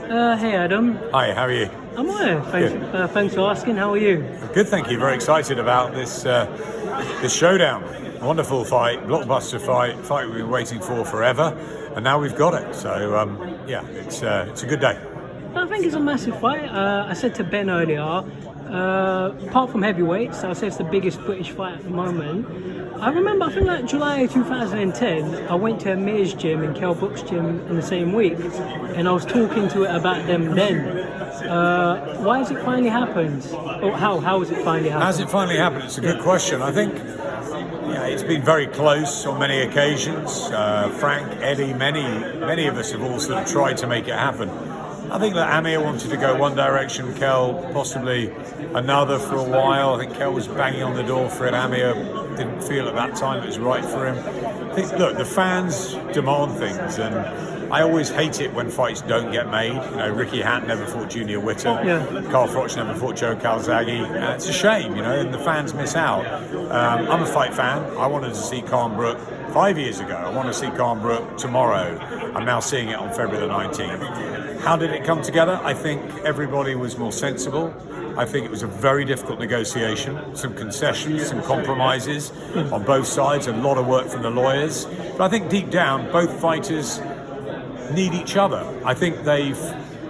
Hey Adam, Hi, how are you? I'm well. Thanks for asking. How are you? Good, thank you. Very excited about this showdown. Wonderful fight, blockbuster fight we've been waiting for forever, and now we've got it. So yeah, it's a good day. I think it's a massive fight. I said to Ben earlier, apart from heavyweights, I say it's the biggest British fight at the moment. I remember, I think like July 2010, I went to Amir's gym and Kell Brook's gym in the same week, and I was talking to it about them then. Why has it finally happened? Or how has it finally happened? Has it finally happened? It's a good question. I think it's been very close on many occasions. Frank, Eddie, many of us have all sort of tried to make it happen. I think that Amir wanted to go one direction, Kell possibly another for a while. I think Kell was banging on the door for it. Amir didn't feel at that time it was right for him. I think, look, the fans demand things, and I always hate it when fights don't get made. You know, Ricky Hatton never fought Junior Witter. Yeah. Carl Froch never fought Joe Calzaghe. It's a shame, you know, and the fans miss out. I'm a fight fan. I wanted to see Khan Brook 5 years ago. I want to see Khan Brook tomorrow. I'm now seeing it on February the 19th. How did it come together? I think everybody was more sensible. I think it was a very difficult negotiation, some concessions, some compromises on both sides, a lot of work from the lawyers. But I think deep down, both fighters need each other. I think they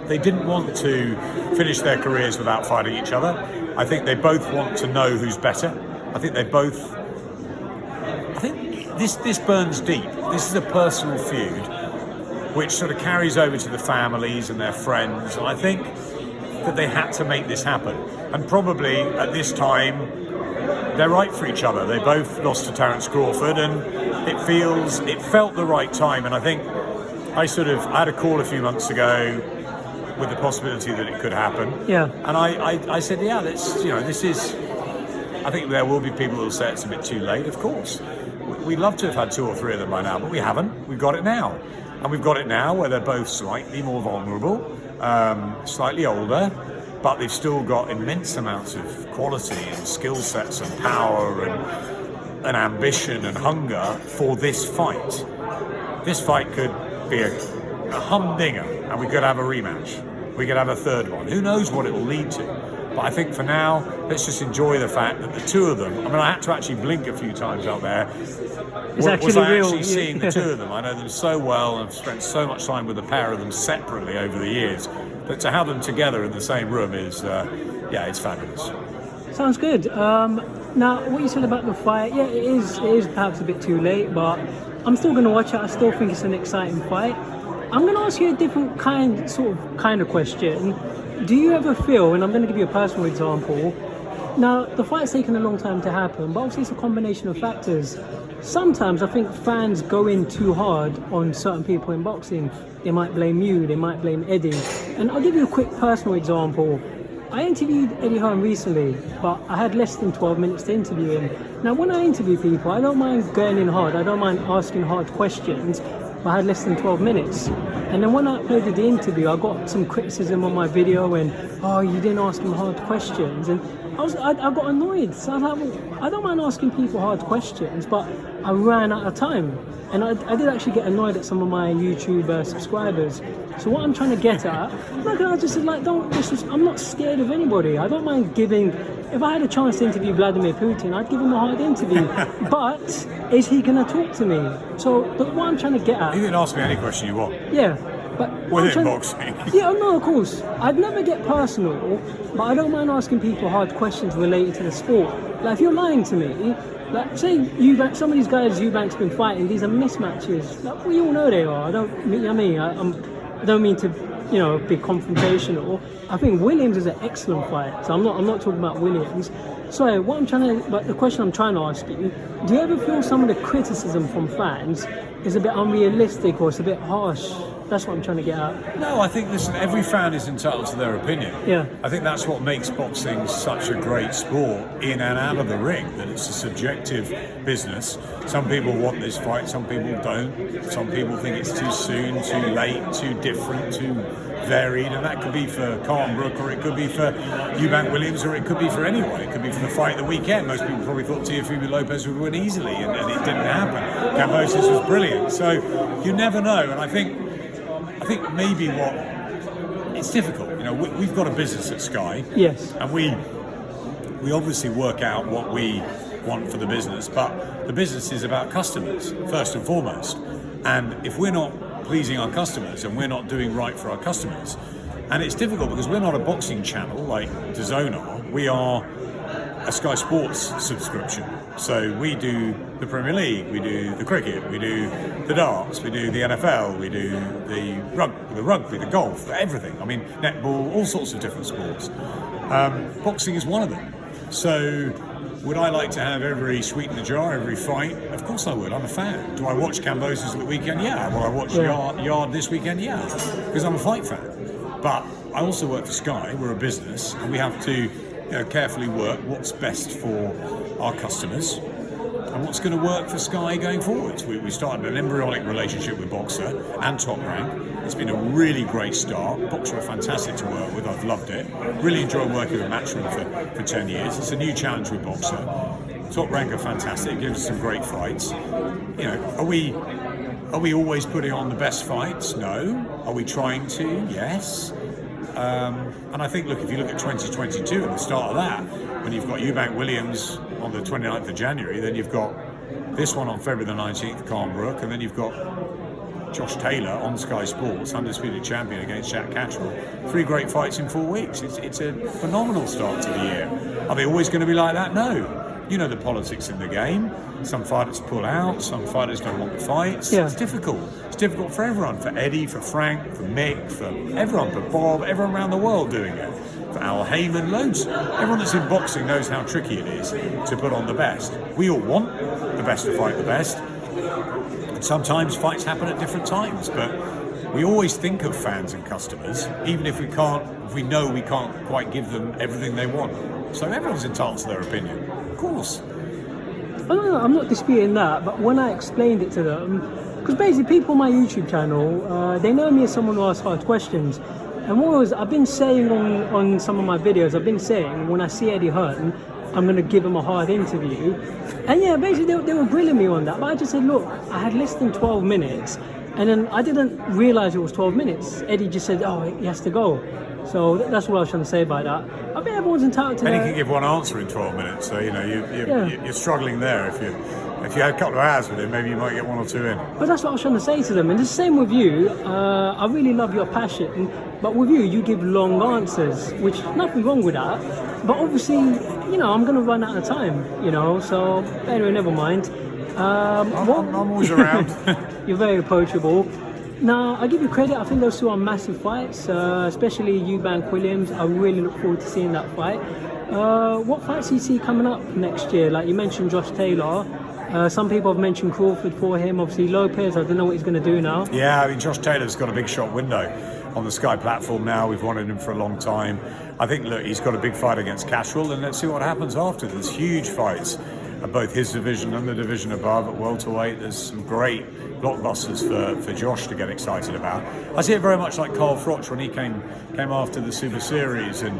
didn't want to finish their careers without fighting each other. I think they both want to know who's better. I think this burns deep. This is a personal feud which sort of carries over to the families and their friends. And I think that they had to make this happen. And probably at this time, they're right for each other. They both lost to Terence Crawford, and it felt the right time. And I think I had a call a few months ago with the possibility that it could happen. Yeah. And I said, yeah, I think there will be people who will say it's a bit too late, of course. We'd love to have had 2 or 3 of them by now, but we haven't. We've got it now. And we've got it now where they're both slightly more vulnerable, slightly older, but they've still got immense amounts of quality and skill sets and power and ambition and hunger for this fight. This fight could be a humdinger, and we could have a rematch. We could have a third one. Who knows what it will lead to? But I think for now, let's just enjoy the fact that the 2 of them, I had to actually blink a few times out there. Was I actually seeing the 2 of them? I know them so well, and I've spent so much time with the pair of them separately over the years. But to have them together in the same room is, it's fabulous. Sounds good. Now, what you said about the fight, yeah, it is perhaps a bit too late, but I'm still going to watch it. I still think it's an exciting fight. I'm going to ask you a different kind of question. Do you ever feel, and I'm going to give you a personal example, now the fight's taken a long time to happen, but obviously it's a combination of factors. Sometimes I think fans go in too hard on certain people in boxing. They might blame you, they might blame Eddie. And I'll give you a quick personal example. I interviewed Eddie Hearn recently, but I had less than 12 minutes to interview him. Now when I interview people, I don't mind going in hard, I don't mind asking hard questions, but I had less than 12 minutes. And then when I uploaded the interview, I got some criticism on my video and, you didn't ask him hard questions. And I got annoyed. So I was like, well, I don't mind asking people hard questions, but I ran out of time. And I did actually get annoyed at some of my YouTube subscribers. So what I'm trying to get at, I just said, I'm not scared of anybody. I don't mind giving, if I had a chance to interview Vladimir Putin, I'd give him a hard interview. But is he going to talk to me? So what I'm trying to get at... You can ask me any question you want. Yeah. But within boxing. Yeah, no, of course. I'd never get personal, but I don't mind asking people hard questions related to the sport. Like, if you're lying to me, like, say some of these guys Eubank's been fighting, these are mismatches. Like, we all know they are. I don't mean to, be confrontational. I think Williams is an excellent fight, so I'm not talking about Williams. So the question I'm trying to ask you, do you ever feel some of the criticism from fans is a bit unrealistic or it's a bit harsh? That's what I'm trying to get at. No, I think, listen, every fan is entitled to their opinion. Yeah. I think that's what makes boxing such a great sport in and out of the ring, that it's a subjective business. Some people want this fight, some people don't. Some people think it's too soon, too late, too different, too varied, and that could be for Khan Brook, or it could be for Eubank Williams, or it could be for anyone. It could be for the fight of the weekend. Most people probably thought Teofimo Lopez would win easily, and it didn't happen. Kambosos was brilliant. So you never know, and I think maybe what it's difficult. You know, we've got a business at Sky. Yes. And we obviously work out what we want for the business, but the business is about customers first and foremost. And if we're not pleasing our customers and we're not doing right for our customers, and it's difficult because we're not a boxing channel like DAZN are, we are a Sky Sports subscription. So we do the Premier League, we do the cricket, we do the darts, we do the NFL, we do the rugby, the golf, everything. I mean, netball, all sorts of different sports. Boxing is one of them. So would I like to have every sweet in the jar, every fight? Of course I would. I'm a fan. Do I watch Kambosos at the weekend? Yeah. Will I watch Yard this weekend? Yeah. Because I'm a fight fan. But I also work for Sky. We're a business, and we have to carefully work what's best for our customers and what's going to work for Sky going forwards. We started an embryonic relationship with Boxer and Top Rank. It's been a really great start. Boxer are fantastic to work with. I've loved it. Really enjoyed working with Matchroom for 10 years. It's a new challenge with Boxer. Top Rank are fantastic. It gives us some great fights. You know, are we always putting on the best fights? No. Are we trying to? Yes. And I think, look, if you look at 2022 and the start of that, when you've got Eubank Williams on the 29th of January, then you've got this one on February the 19th, Calmbrook, and then you've got Josh Taylor on Sky Sports, undisputed champion against Jack Catterall. 3 great fights in 4 weeks. It's a phenomenal start to the year. Are they always going to be like that? No. You know the politics in the game. Some fighters pull out, some fighters don't want the fights. Yeah. It's difficult. It's difficult for everyone, for Eddie, for Frank, for Mick, for everyone, for Bob, everyone around the world doing it. For Al Heyman, loads. Everyone that's in boxing knows how tricky it is to put on the best. We all want the best to fight the best. And sometimes fights happen at different times, but we always think of fans and customers, even if we know we can't quite give them everything they want. So everyone's entitled to their opinion. Of course. No, I'm not disputing that, but when I explained it to them, because basically people on my YouTube channel, they know me as someone who asks hard questions. And what was I've been saying on some of my videos, I've been saying when I see Eddie Hearn, I'm going to give him a hard interview. And yeah, basically they were grilling me on that. But I just said, look, I had less than 12 minutes. And then I didn't realise it was 12 minutes. Eddie just said, oh, he has to go. So that's what I was trying to say by that. I think everyone's entitled to And he can give one answer in 12 minutes, so you know you're struggling there. If you had a couple of hours with him, maybe you might get 1 or 2 in. But that's what I was trying to say to them. And the same with you. I really love your passion, but with you give long answers, which nothing wrong with that. But obviously, I'm going to run out of time. So anyway, never mind. I'm always around. You're very approachable. Now, I give you credit. I think those 2 are massive fights, especially Eubank Williams. I really look forward to seeing that fight. What fights do you see coming up next year? Like you mentioned Josh Taylor. Some people have mentioned Crawford for him. Obviously Lopez, I don't know what he's going to do now. Yeah, I mean, Josh Taylor's got a big shot window on the Sky platform now. We've wanted him for a long time. I think, look, he's got a big fight against Catterall, and let's see what happens after. There's huge fights at both his division and the division above at welterweight. There's some great blockbusters for Josh to get excited about. I see it very much like Carl Froch when he came after the Super Series, and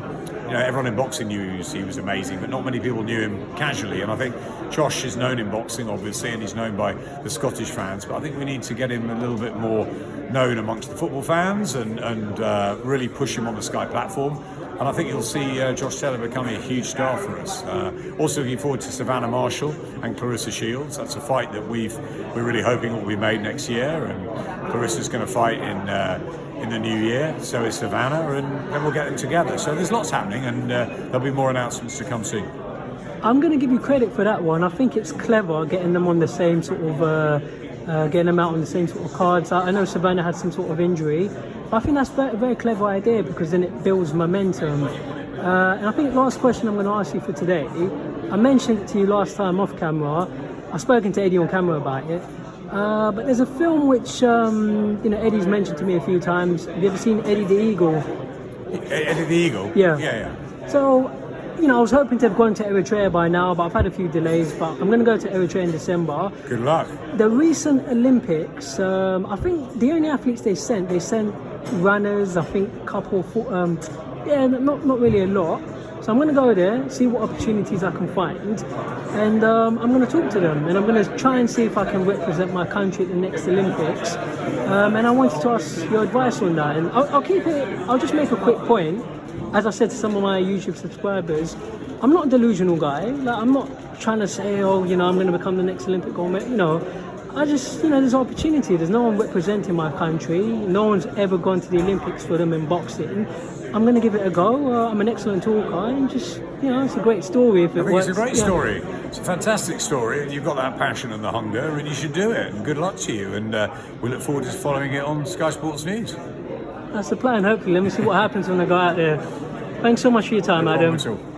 everyone in boxing knew he was amazing, but not many people knew him casually. And I think Josh is known in boxing, obviously, and he's known by the Scottish fans. But I think we need to get him a little bit more known amongst the football fans and really push him on the Sky platform. And I think you'll see Josh Taylor becoming a huge star for us. Also looking forward to Savannah Marshall and Clarissa Shields. That's a fight that we're really hoping will be made next year. And Clarissa's going to fight in the new year. So is Savannah, and then we'll get them together. So there's lots happening, and there'll be more announcements to come soon. I'm going to give you credit for that one. I think it's clever getting them on the same sort of, getting them out on the same sort of cards. I know Savannah had some sort of injury. I think that's a very clever idea because then it builds momentum. And I think last question I'm going to ask you for today, I mentioned it to you last time off camera. I've spoken to Eddie on camera about it. But there's a film which Eddie's mentioned to me a few times. Have you ever seen Eddie the Eagle? Eddie the Eagle? Yeah. So, I was hoping to have gone to Eritrea by now, but I've had a few delays. But I'm going to go to Eritrea in December. Good luck. The recent Olympics, I think the only athletes they sent runners, I think not really a lot. So I'm going to go there, see what opportunities I can find, and I'm going to talk to them, and I'm going to try and see if I can represent my country at the next Olympics. And I wanted to ask your advice on that. And I'll keep it. I'll just make a quick point. As I said to some of my YouTube subscribers, I'm not a delusional guy. Like, I'm not trying to say, oh, you know, I'm going to become the next Olympic gold medal. You know, I just, you know, there's opportunity. There's no one representing my country. No one's ever gone to the Olympics for them in boxing. I'm going to give it a go. I'm an excellent talker, and just, you know, it's a great story if it works. It's a great story. It's a fantastic story, and you've got that passion and the hunger, and you should do it. And good luck to you. And we look forward to following it on Sky Sports News. That's the plan, hopefully. Let me see what happens when I go out there. Thanks so much for your time, No Adam. problem at all.